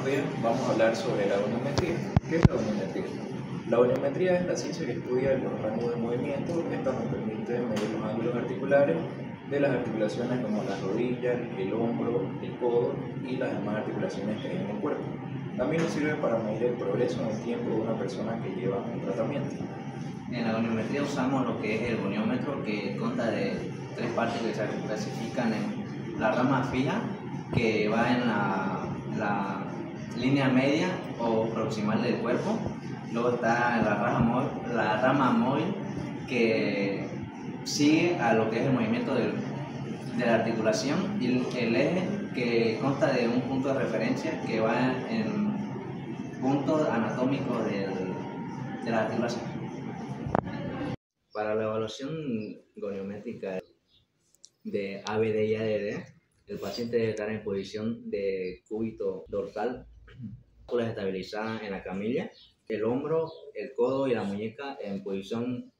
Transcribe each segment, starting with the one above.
días vamos a hablar sobre la goniometría. ¿Qué es la goniometría? La goniometría es la ciencia que estudia los rangos de movimiento. Esta nos permite medir los ángulos articulares de las articulaciones como las rodillas, el hombro, el codo y las demás articulaciones que hay en el cuerpo. También nos sirve para medir el progreso en el tiempo de una persona que lleva un tratamiento. En la goniometría usamos lo que es el goniómetro, que consta de tres partes que se clasifican en la rama fija, que va en la línea media o proximal del cuerpo. Luego está la rama móvil, que sigue a lo que es el movimiento de la articulación, y el eje, que consta de un punto de referencia que va en puntos anatómicos de la articulación. Para la evaluación goniométrica de ABD y ADD, el paciente debe estar en posición de cúbito dorsal, las estabilizadas en la camilla, el hombro, el codo y la muñeca en posición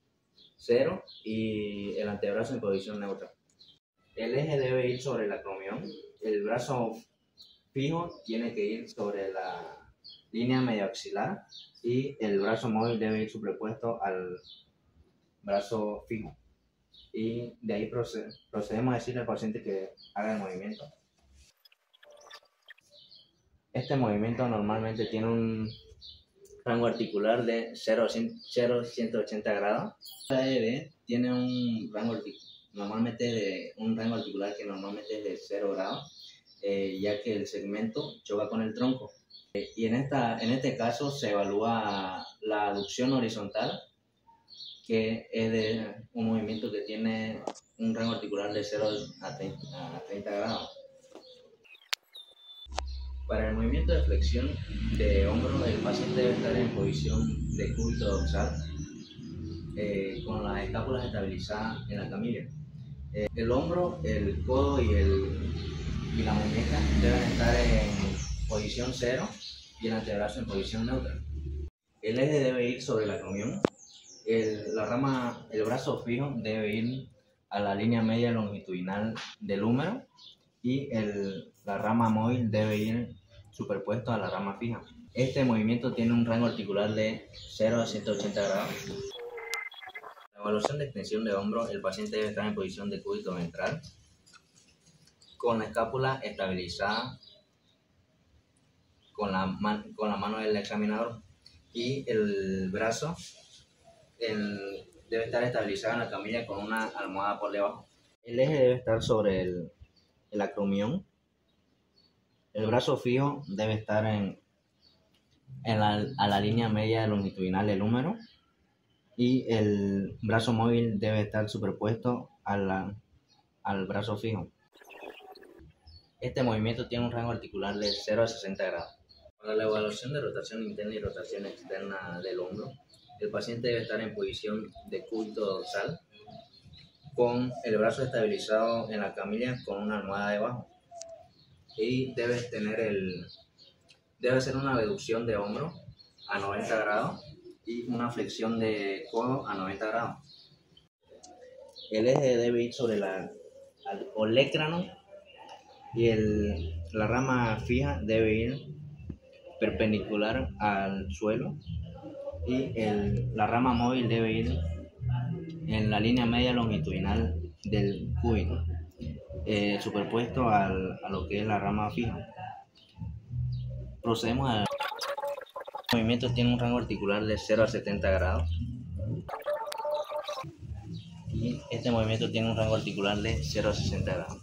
0 y el antebrazo en posición neutra. El eje debe ir sobre el acromión, el brazo fijo tiene que ir sobre la línea medioaxilar y el brazo móvil debe ir superpuesto al brazo fijo. Y de ahí procedemos a decirle al paciente que haga el movimiento. Este movimiento normalmente tiene un rango articular de 0 a 180 grados. La ADD tiene un rango articular que normalmente es de 0 grados, ya que el segmento choca con el tronco. Y en este caso se evalúa la aducción horizontal, que es de un movimiento que tiene un rango articular de 0 a 30 grados. Para el movimiento de flexión de hombro, el paciente debe estar en posición de cúbito dorsal, con las escápulas estabilizadas en la camilla. El hombro, el codo y la muñeca deben estar en posición 0 y el antebrazo en posición neutra. El eje debe ir sobre el acromión. El brazo fijo debe ir a la línea media longitudinal del húmero y la rama móvil debe ir superpuesto a la rama fija. Este movimiento tiene un rango articular de 0 a 180 grados. La evaluación de extensión de hombro, el paciente debe estar en posición de cúbito ventral, con la escápula estabilizada con la mano del examinador, y el brazo debe estar estabilizado en la camilla con una almohada por debajo. El eje debe estar sobre el acromión. El brazo fijo debe estar a la línea media longitudinal del húmero y el brazo móvil debe estar superpuesto al brazo fijo. Este movimiento tiene un rango articular de 0 a 60 grados. Para la evaluación de rotación interna y rotación externa del hombro, el paciente debe estar en posición de cúbito dorsal, con el brazo estabilizado en la camilla con una almohada debajo, y debe hacer una reducción de hombro a 90 grados y una flexión de codo a 90 grados. El eje debe ir sobre al olecrano y la rama fija debe ir perpendicular al suelo, y la rama móvil debe ir en la línea media longitudinal del cúbito, superpuesto a lo que es la rama fija. Procedemos a... El movimiento tiene un rango articular de 0 a 70 grados. Y este movimiento tiene un rango articular de 0 a 60 grados.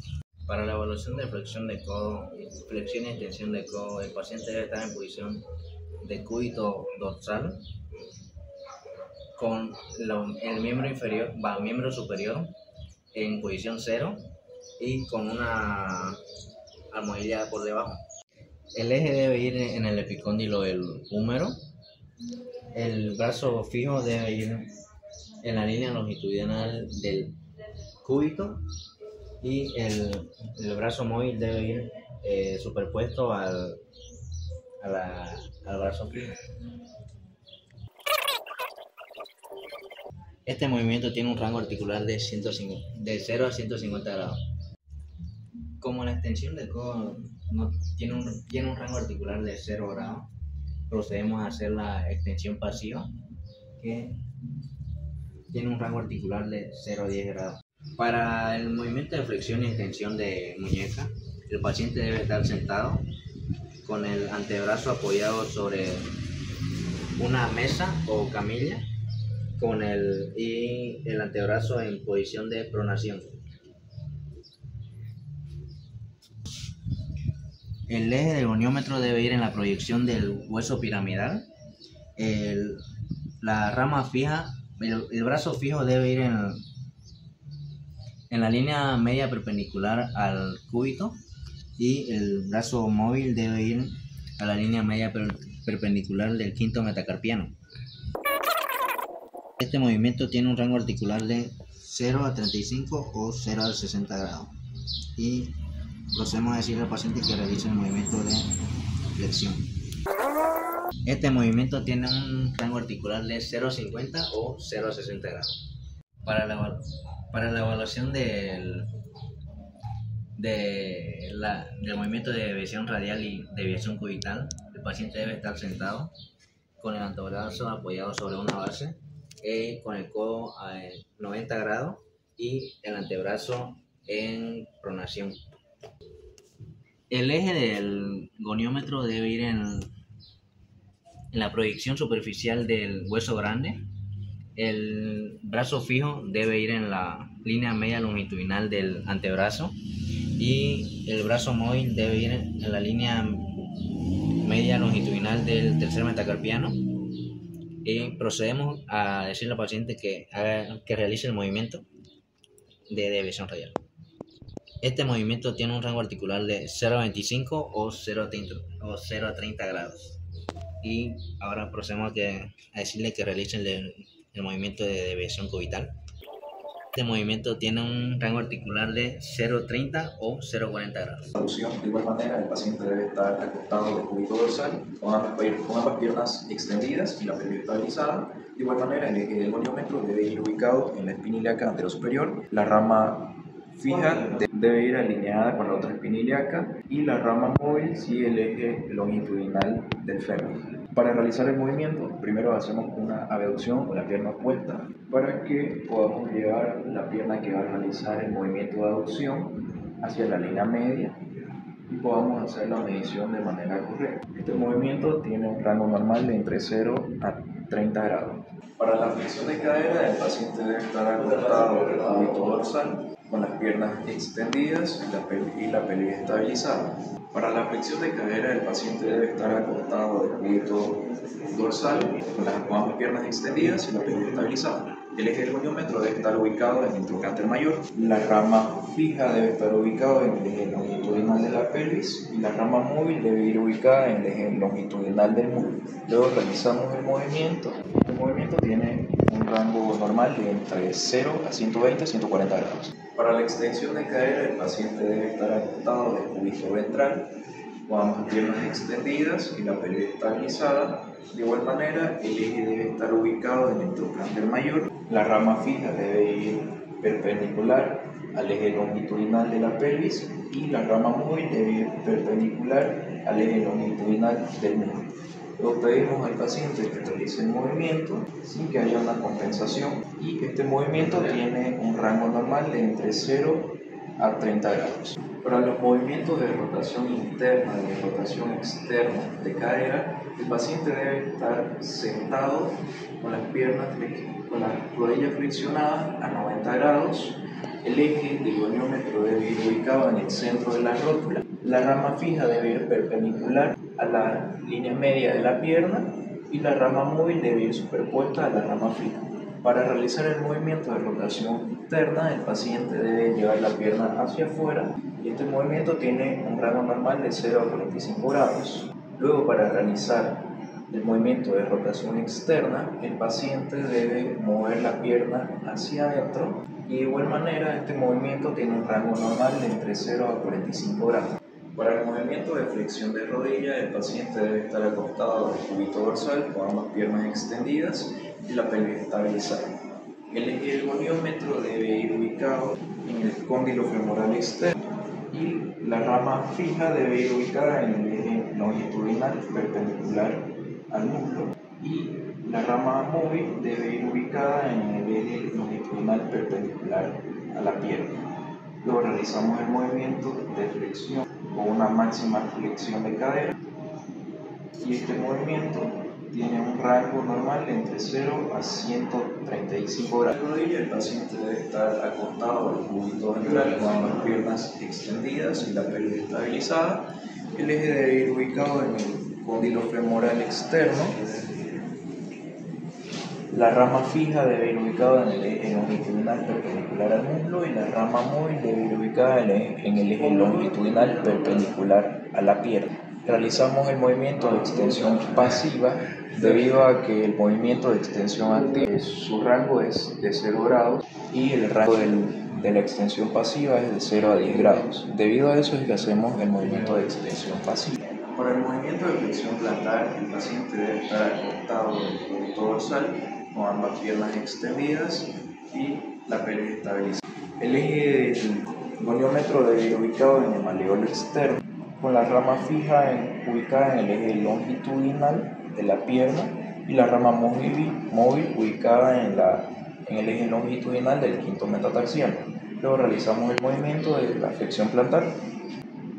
Para la evaluación de flexión de codo, flexión y extensión de codo, el paciente debe estar en posición de cúbito dorsal, con el miembro superior en posición 0 y con una almohadilla por debajo. El eje debe ir en el epicóndilo del húmero. El brazo fijo debe ir en la línea longitudinal del cúbito y el brazo móvil debe ir superpuesto al brazo fijo. Este movimiento tiene un rango articular de 0 a 150 grados. Como la extensión del codo no, tiene un rango articular de 0 grados, procedemos a hacer la extensión pasiva, que tiene un rango articular de 0 a 10 grados. Para el movimiento de flexión y extensión de muñeca, el paciente debe estar sentado con el antebrazo apoyado sobre una mesa o camilla y el antebrazo en posición de pronación. El eje del goniómetro debe ir en la proyección del hueso piramidal. La rama fija, el brazo fijo debe ir en la línea media perpendicular al cúbito, y el brazo móvil debe ir a la línea media perpendicular del quinto metacarpiano. Este movimiento tiene un rango articular de 0 a 35 o 0 a 60 grados. Y procedemos a decirle al paciente que realice el movimiento de flexión. Este movimiento tiene un rango articular de 0 a 50 o 0 a 60 grados. Para la evaluación del movimiento de deviación radial y deviación cubital, el paciente debe estar sentado con el antebrazo apoyado sobre una base, con el codo a 90 grados y el antebrazo en pronación. El eje del goniómetro debe ir en la proyección superficial del hueso grande. El brazo fijo debe ir en la línea media longitudinal del antebrazo, y el brazo móvil debe ir en la línea media longitudinal del tercer metacarpiano. Y procedemos a decirle al paciente que realice el movimiento de deviación radial. Este movimiento tiene un rango articular de 0 a 25 o 0 a 30 grados. Y ahora procedemos a decirle que realice el movimiento de deviación cubital. Este movimiento tiene un rango articular de 0,30 o 0,40 grados. De igual manera, el paciente debe estar acostado de cúbito dorsal, con ambas piernas extendidas y la pelvis estabilizada. De igual manera, el eje del goniómetro debe ir ubicado en la espina ilíaca anterosuperior. La rama fija debe ir alineada con la otra espina ilíaca, y la rama móvil sigue el eje longitudinal del fémur. Para realizar el movimiento, primero hacemos una abducción con la pierna opuesta para que podamos llevar la pierna que va a realizar el movimiento de aducción hacia la línea media y podamos hacer la medición de manera correcta. Este movimiento tiene un rango normal de entre 0 a 30 grados. Para la flexión de cadera, el paciente debe estar acostado del cúbito dorsal con las piernas extendidas y la pelvis estabilizada. Para la flexión de cadera, el paciente debe estar acostado del cúbito dorsal con ambas piernas extendidas y la pelvis estabilizada. El eje del goniómetro debe estar ubicado en el trocánter mayor. La rama fija debe estar ubicada en el eje longitudinal de la pelvis, y la rama móvil debe ir ubicada en el eje longitudinal del muslo. Luego realizamos el movimiento. El movimiento tiene un rango normal de entre 0 a 120 a 140 grados. Para la extensión de cadera, el paciente debe estar acostado de cúbito ventral con ambas piernas extendidas y la pelvis estabilizada. De igual manera, el eje debe estar ubicado en el trocánter mayor. La rama fija debe ir perpendicular al eje longitudinal de la pelvis, y la rama móvil debe ir perpendicular al eje longitudinal del muslo. Luego pedimos al paciente que realice el movimiento sin que haya una compensación, y este movimiento tiene un rango normal de entre 0 a 30 grados. Para los movimientos de rotación interna y de rotación externa de cadera, el paciente debe estar sentado con las rodillas flexionadas a 90 grados. El eje del goniómetro debe ir ubicado en el centro de la rótula. La rama fija debe ir perpendicular a la línea media de la pierna, y la rama móvil debe ir superpuesta a la rama fija. Para realizar el movimiento de rotación interna, el paciente debe llevar la pierna hacia afuera, y este movimiento tiene un rango normal de 0 a 45 grados. Luego, para realizar el movimiento de rotación externa, el paciente debe mover la pierna hacia adentro, y de igual manera este movimiento tiene un rango normal de entre 0 a 45 grados. Para el movimiento de flexión de rodilla, el paciente debe estar acostado del cúbito dorsal con ambas piernas extendidas y la pelvis estabilizada. El eje del goniómetro debe ir ubicado en el cóndilo femoral externo, y La rama fija debe ir ubicada en el eje longitudinal perpendicular al muslo y la rama móvil debe ir ubicada en el eje longitudinal perpendicular a la pierna. Luego realizamos el movimiento de flexión con una máxima flexión de cadera y este movimiento tiene un rango normal entre 0 a 135 grados. En la rodilla el paciente debe estar acostado al cúbito ventral con ambas piernas extendidas y la pelvis estabilizada. El eje debe ir ubicado en el cóndilo femoral externo. La rama fija debe ir ubicada en el eje longitudinal perpendicular al muslo y la rama móvil debe ir ubicada en el eje longitudinal perpendicular a la pierna. Realizamos el movimiento de extensión pasiva debido a que el movimiento de extensión activa, su rango es de 0 grados y el rango de la extensión pasiva es de 0 a 10 grados. Debido a eso es que hacemos el movimiento de extensión pasiva. Para el movimiento de flexión plantar, el paciente debe estar acostado en el cúbito dorsal con ambas piernas extendidas y la pelvis estabilizada. El eje del goniómetro debe ir ubicado en el maleolo externo, con la rama fija ubicada en el eje longitudinal de la pierna y la rama móvil ubicada en el eje longitudinal del quinto metatarsiano. Luego realizamos el movimiento de la flexión plantar.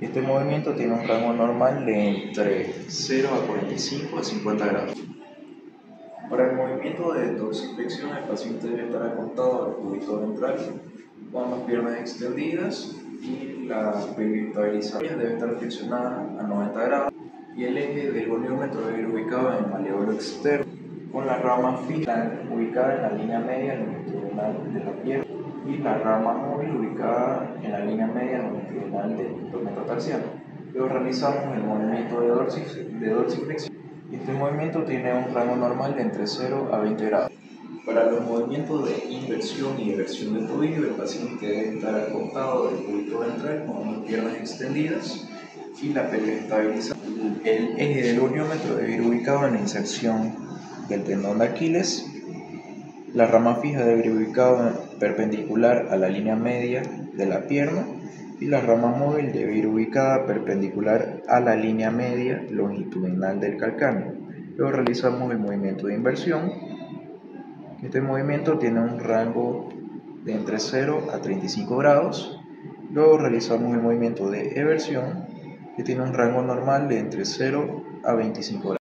Este movimiento tiene un rango normal de entre 0 a 45 a 50 grados. Para el movimiento de dorsiflexión, el paciente debe estar acostado al cúbito ventral con ambas piernas extendidas y la pelvis estabilizada. Debe estar flexionada a 90 grados y el eje del goniómetro debe ir ubicado en el maleolo externo con la rama fija ubicada en la línea media longitudinal de la pierna y la rama móvil ubicada en la línea media longitudinal del quinto metatarsiano. Luego realizamos el movimiento de dorsiflexión. Este movimiento tiene un rango normal de entre 0 a 20 grados. Para los movimientos de inversión y eversión del tobillo, el paciente debe estar acostado del cúbito ventral con las piernas extendidas y la pelvis estabilizada. El eje del goniómetro debe ir ubicado en la inserción del tendón de Aquiles. La rama fija debe ir ubicada perpendicular a la línea media de la pierna y la rama móvil debe ir ubicada perpendicular a la línea media longitudinal del calcáneo. Luego realizamos el movimiento de inversión. Este movimiento tiene un rango de entre 0 a 35 grados. Luego realizamos el movimiento de eversión, que tiene un rango normal de entre 0 a 25 grados.